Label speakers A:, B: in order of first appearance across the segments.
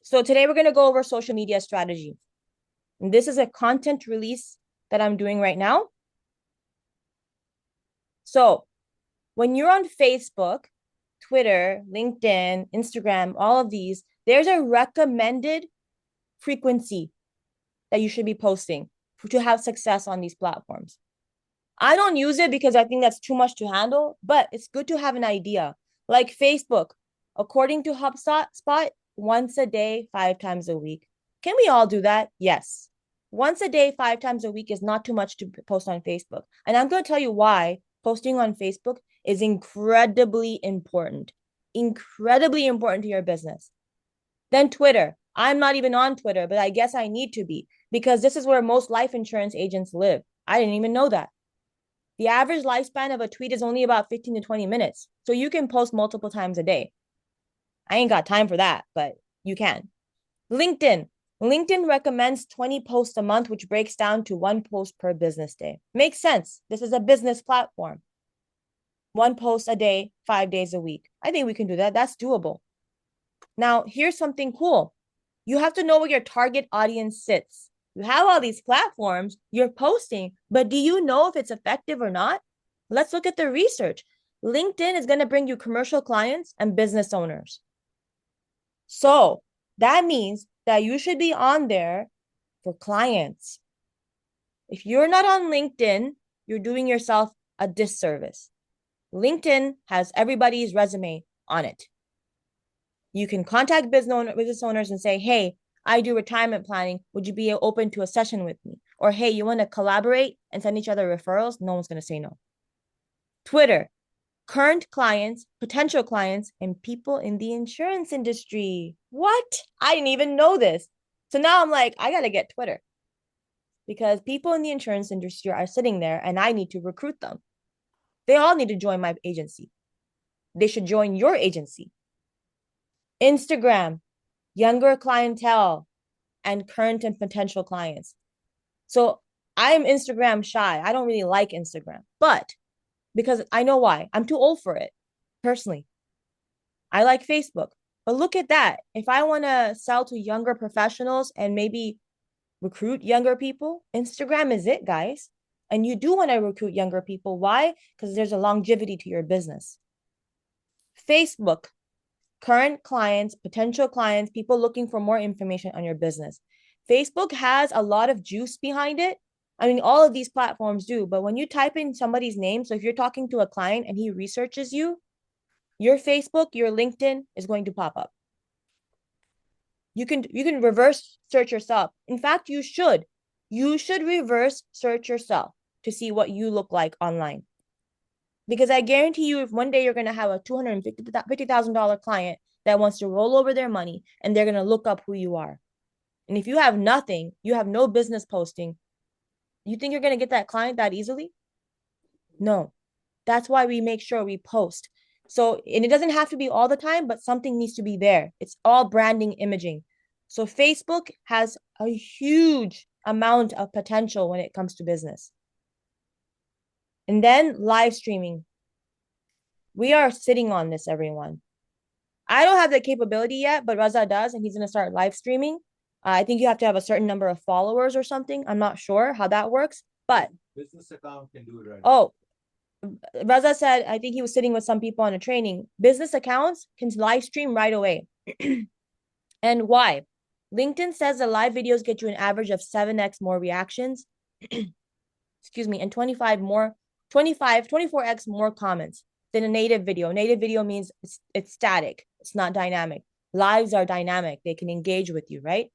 A: So today we're going to go over social media strategy. And this is a content release that I'm doing right now. So when you're on Facebook, Twitter, LinkedIn, Instagram, all of these, there's a recommended frequency that you should be posting to have success on these platforms. I don't use it because I think that's too much to handle, but it's good to have an idea. Like Facebook, according to HubSpot, once a day, 5 times a week. Can we all do that? Yes. Once a day, 5 times a week is not too much to post on Facebook. And I'm going to tell you why posting on Facebook is incredibly important to your business. Then Twitter. I'm not even on Twitter, but I guess I need to be because this is where most life insurance agents live. I didn't even know that. The average lifespan of a tweet is only about 15 to 20 minutes. So you can post multiple times a day. I ain't got time for that, but you can. LinkedIn. LinkedIn recommends 20 posts a month, which breaks down to 1 post per business day. Makes sense. This is a business platform. 1 post a day, 5 days a week. I think we can do that. That's doable. Now, here's something cool. You have to know where your target audience sits. You have all these platforms, you're posting, but do you know if it's effective or not? Let's look at the research. LinkedIn is going to bring you commercial clients and business owners. So that means that you should be on there for clients. If you're not on LinkedIn, you're doing yourself a disservice. LinkedIn has everybody's resume on it. You can contact business owners and say, hey, I do retirement planning. Would you be open to a session with me? Or, hey, you want to collaborate and send each other referrals? No one's going to say no. Twitter, current clients, potential clients, and people in the insurance industry. What? I didn't even know this. So now I'm like, I got to get Twitter because people in the insurance industry are sitting there and I need to recruit them. They all need to join my agency. They should join your agency. Instagram, younger clientele, and current and potential clients. So I am Instagram shy. I don't really like Instagram, but because I know why. I'm too old for it, personally. I like Facebook. But look at that. If I want to sell to younger professionals and maybe recruit younger people, Instagram is it, guys. And you do want to recruit younger people. Why? Because there's a longevity to your business. Facebook, current clients, potential clients, people looking for more information on your business. Facebook has a lot of juice behind it. I mean, all of these platforms do, but when you type in somebody's name, so if you're talking to a client and he researches you, your Facebook, your LinkedIn is going to pop up. You can reverse search yourself. In fact, you should. You should reverse search yourself to see what you look like online. Because I guarantee you, if one day you're going to have a $250,000 client that wants to roll over their money and they're going to look up who you are. And if you have nothing, you have no business posting, you think you're going to get that client that easily? No. That's why we make sure we post. So, and it doesn't have to be all the time, but something needs to be there. It's all branding, imaging. So Facebook has a huge amount of potential when it comes to business. And then live streaming. We are sitting on this, everyone. I don't have the capability yet, but Raza does, and he's going to start live streaming. I think you have to have a certain number of followers or something. I'm not sure how that works, but
B: business account can do it right.
A: Oh, Raza said, I think he was sitting with some people on a training. Business accounts can live stream right away. And why? LinkedIn says the live videos get you an average of 7x more reactions. Excuse me, and 24x more comments than a native video. Native video means it's static. It's not dynamic. Lives are dynamic. They can engage with you, right?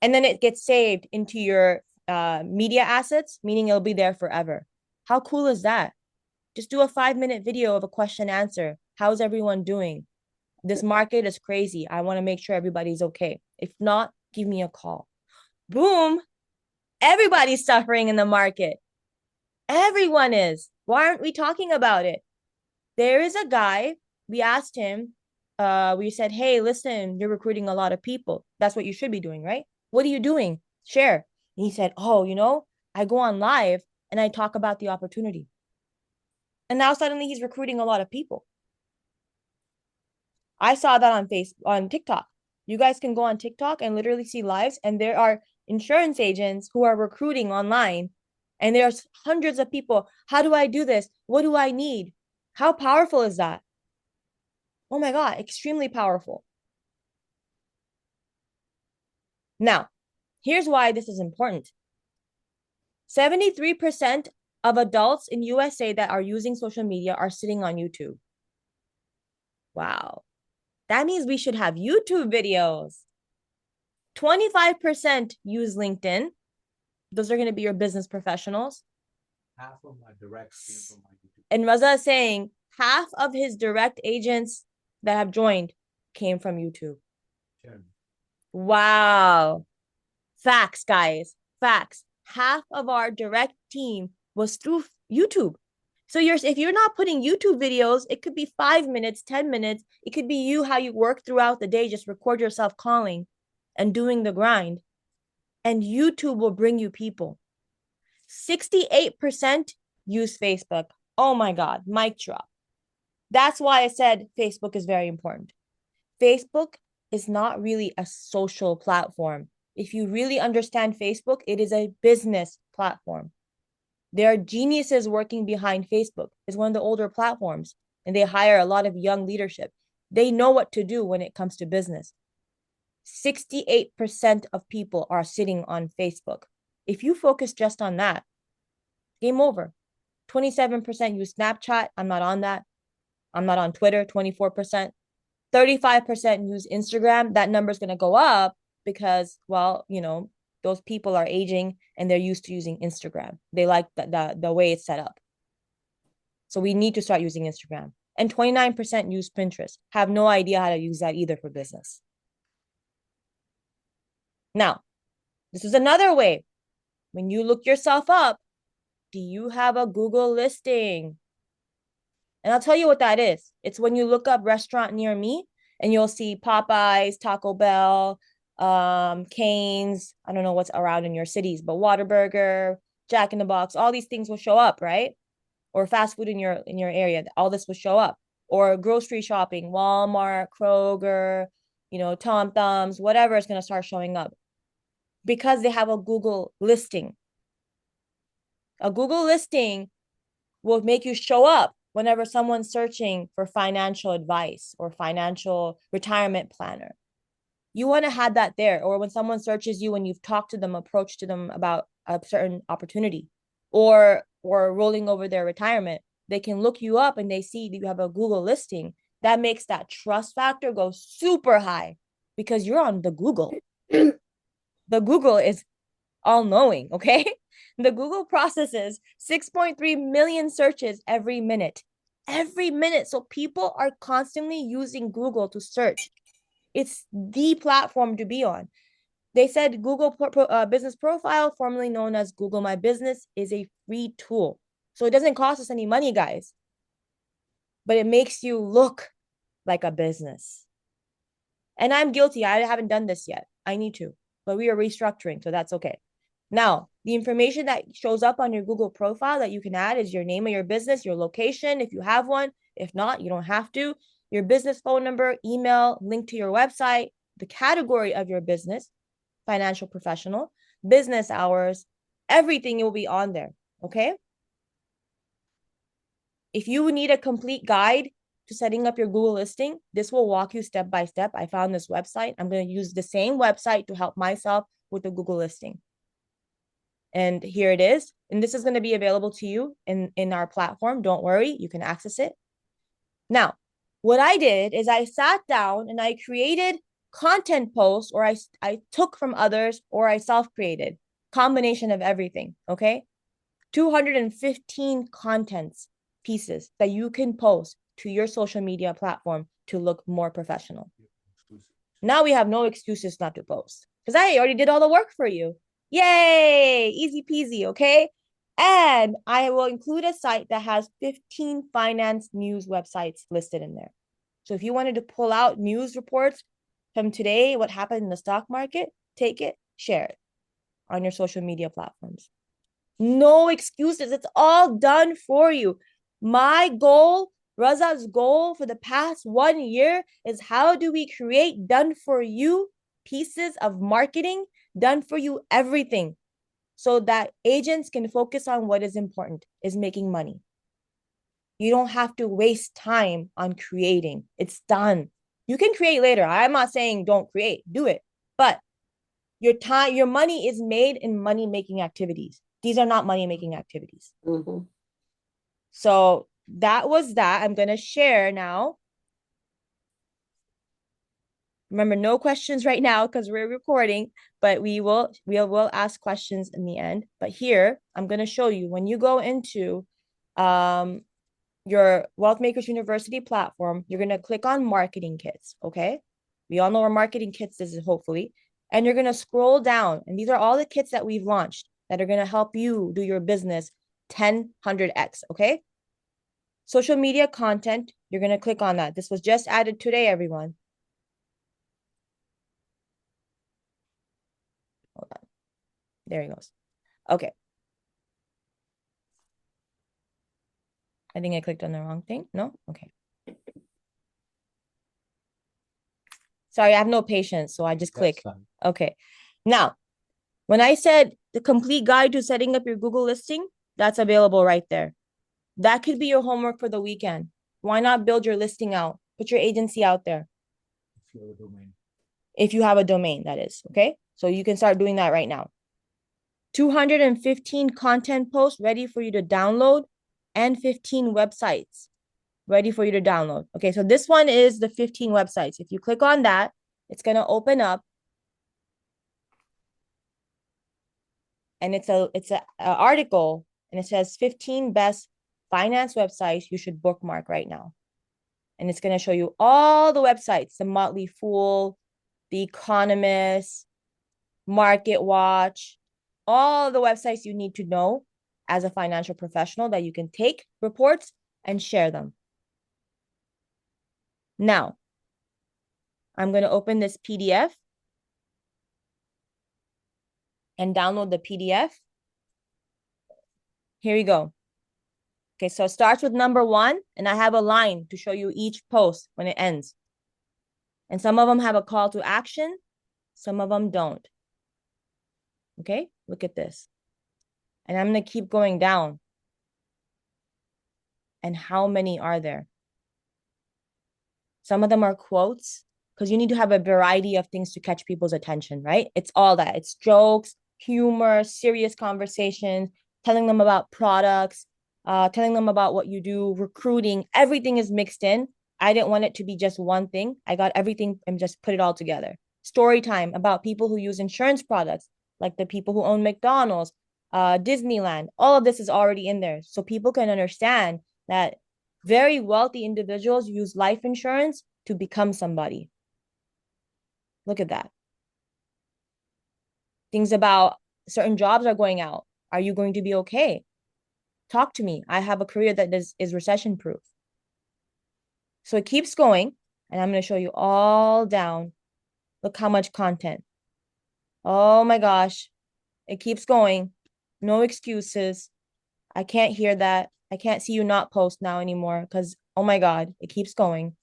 A: And then it gets saved into your media assets, meaning it'll be there forever. How cool is that? Just do a 5-minute video of a question answer. How's everyone doing? This market is crazy. I want to make sure everybody's okay. If not, give me a call. Boom. Everybody's suffering in the market. Everyone is. Why aren't we talking about it? There is a guy, we asked him, we said, hey, listen, you're recruiting a lot of people. That's what you should be doing, right? What are you doing? Share. And he said, oh, I go on live and I talk about the opportunity. And now suddenly he's recruiting a lot of people. I saw that on TikTok. You guys can go on TikTok and literally see lives, and there are insurance agents who are recruiting online, and there's hundreds of people. How do I do this? What do I need? How powerful is that? Oh my God, extremely powerful. Now, here's why this is important. 73% of adults in USA that are using social media are sitting on YouTube. Wow. That means we should have YouTube videos. 25% use LinkedIn. Those are going to be your business professionals.
B: Half of my direct came from my YouTube.
A: And Raza is saying half of his direct agents that have joined came from YouTube.
B: Sure.
A: Wow. Facts, guys. Facts. Half of our direct team was through YouTube. So if you're not putting YouTube videos, it could be 5 minutes, 10 minutes. It could be you, how you work throughout the day. Just record yourself calling and doing the grind. And YouTube will bring you people. 68% use Facebook. Oh my God, mic drop. That's why I said Facebook is very important. Facebook is not really a social platform. If you really understand Facebook, it is a business platform. There are geniuses working behind Facebook. It's one of the older platforms, and they hire a lot of young leadership. They know what to do when it comes to business. 68% of people are sitting on Facebook. If you focus just on that, game over. 27% use Snapchat. I'm not on that. I'm not on Twitter, 24%. 35% use Instagram. That number is going to go up because, well, those people are aging and they're used to using Instagram. They like the way it's set up. So we need to start using Instagram. And 29% use Pinterest. Have no idea how to use that either for business. Now, this is another way. When you look yourself up, do you have a Google listing? And I'll tell you what that is. It's when you look up restaurant near me and you'll see Popeyes, Taco Bell, Cane's. I don't know what's around in your cities, but Whataburger, Jack in the Box, all these things will show up, right? Or fast food in your area. All this will show up. Or grocery shopping, Walmart, Kroger, Tom Thumbs, whatever is going to start showing up because they have a Google listing. A Google listing will make you show up whenever someone's searching for financial advice or financial retirement planner. You want to have that there. Or when someone searches you and you've talked to them, approached to them about a certain opportunity or rolling over their retirement, they can look you up and they see that you have a Google listing. That makes that trust factor go super high because you're on the Google. The Google is all-knowing, okay? The Google processes 6.3 million searches every minute. Every minute. So people are constantly using Google to search. It's the platform to be on. They said Google Business Profile, formerly known as Google My Business, is a free tool. So it doesn't cost us any money, guys. But it makes you look like a business. And I'm guilty. I haven't done this yet. I need to. But we are restructuring, so that's okay. Now, the information that shows up on your Google profile that you can add is your name of your business, your location, if you have one. If not, you don't have to. Your business phone number, email, link to your website, the category of your business, financial professional, business hours, everything will be on there, okay? If you need a complete guide to setting up your Google listing, this will walk you step by step. I found this website. I'm going to use the same website to help myself with the Google listing. And here it is. And this is going to be available to you in our platform. Don't worry, you can access it. Now, what I did is I sat down and I created content posts, or I took from others, or I self-created, combination of everything, okay? 215 contents pieces that you can post to your social media platform to look more professional. Now we have no excuses not to post because I already did all the work for you. Yay, easy peasy, okay? And I will include a site that has 15 finance news websites listed in there. So if you wanted to pull out news reports from today, what happened in the stock market, take it, share it on your social media platforms. No excuses. It's all done for you. My goal Razav's goal for the past 1 year is how do we create done for you pieces of marketing, done for you everything, so that agents can focus on what is important, is making money. You don't have to waste time on creating. It's done. You can create later. I'm not saying don't create, do it. But your time, your money is made in money-making activities. These are not money-making activities.
C: Mhm.
A: So that was that. I'm going to share now. Remember, no questions right now because we're recording, but we will ask questions in the end. But here, I'm going to show you when you go into your Wealth Makers University platform, you're going to click on Marketing Kits, okay? We all know where Marketing Kits is, hopefully. And you're going to scroll down, and these are all the kits that we've launched that are going to help you do your business 10, 100x, okay? Social media content, you're going to click on that. This was just added today, everyone. Hold on. There he goes. Okay. I think I clicked on the wrong thing. No? Okay. Sorry, I have no patience, so I just click. Okay. Now, when I said the complete guide to setting up your Google listing, that's available right there. That could be your homework for the weekend. Why not build your listing out? Put your agency out there.
B: If you have a domain.
A: If you have a domain, that is. Okay. So you can start doing that right now. 215 content posts ready for you to download and 15 websites ready for you to download. Okay. So this one is the 15 websites. If you click on that, it's going to open up. And it's a article, and it says 15 best finance websites you should bookmark right now. And it's going to show you all the websites, the Motley Fool, the Economist, Market Watch, all the websites you need to know as a financial professional that you can take reports and share them. Now, I'm going to open this PDF and download the PDF. Here we go. Okay, so it starts with number 1, and I have a line to show you each post when it ends. And some of them have a call to action, some of them don't. Okay, look at this. And I'm going to keep going down. And how many are there? Some of them are quotes, because you need to have a variety of things to catch people's attention, right? It's all that. It's jokes, humor, serious conversations, telling them about products, telling them about what you do, recruiting. Everything is mixed in. I didn't want it to be just one thing. I got everything and just put it all together. Story time about people who use insurance products, like the people who own McDonald's, Disneyland. All of this is already in there. So people can understand that very wealthy individuals use life insurance to become somebody. Look at that. Things about certain jobs are going out. Are you going to be okay? Talk to me. I have a career that is recession proof. So it keeps going, and I'm going to show you all down. Look how much content. Oh my gosh. It keeps going. No excuses. I can't hear that. I can't see you not post now anymore because, oh my God, it keeps going.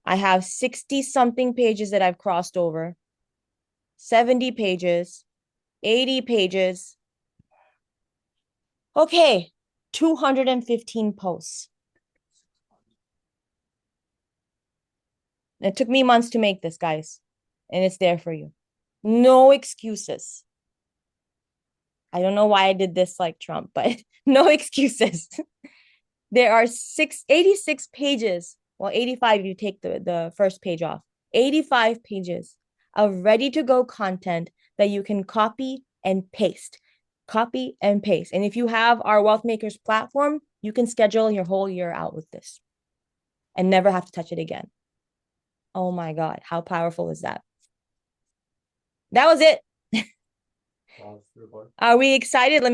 A: I have 60 something pages that I've crossed over, 70 pages, 80 pages. Okay, 215 posts. It took me months to make this, guys, and it's there for you. No excuses. I don't know why I did this like Trump, but no excuses. There are 86 pages. Well, 85 if you take the first page off. 85 pages of ready-to-go content that you can copy and paste. Copy and paste. And if you have our Wealth Makers platform, you can schedule your whole year out with this and never have to touch it again. Oh my God, how powerful is that? That was it. Are we excited? Let me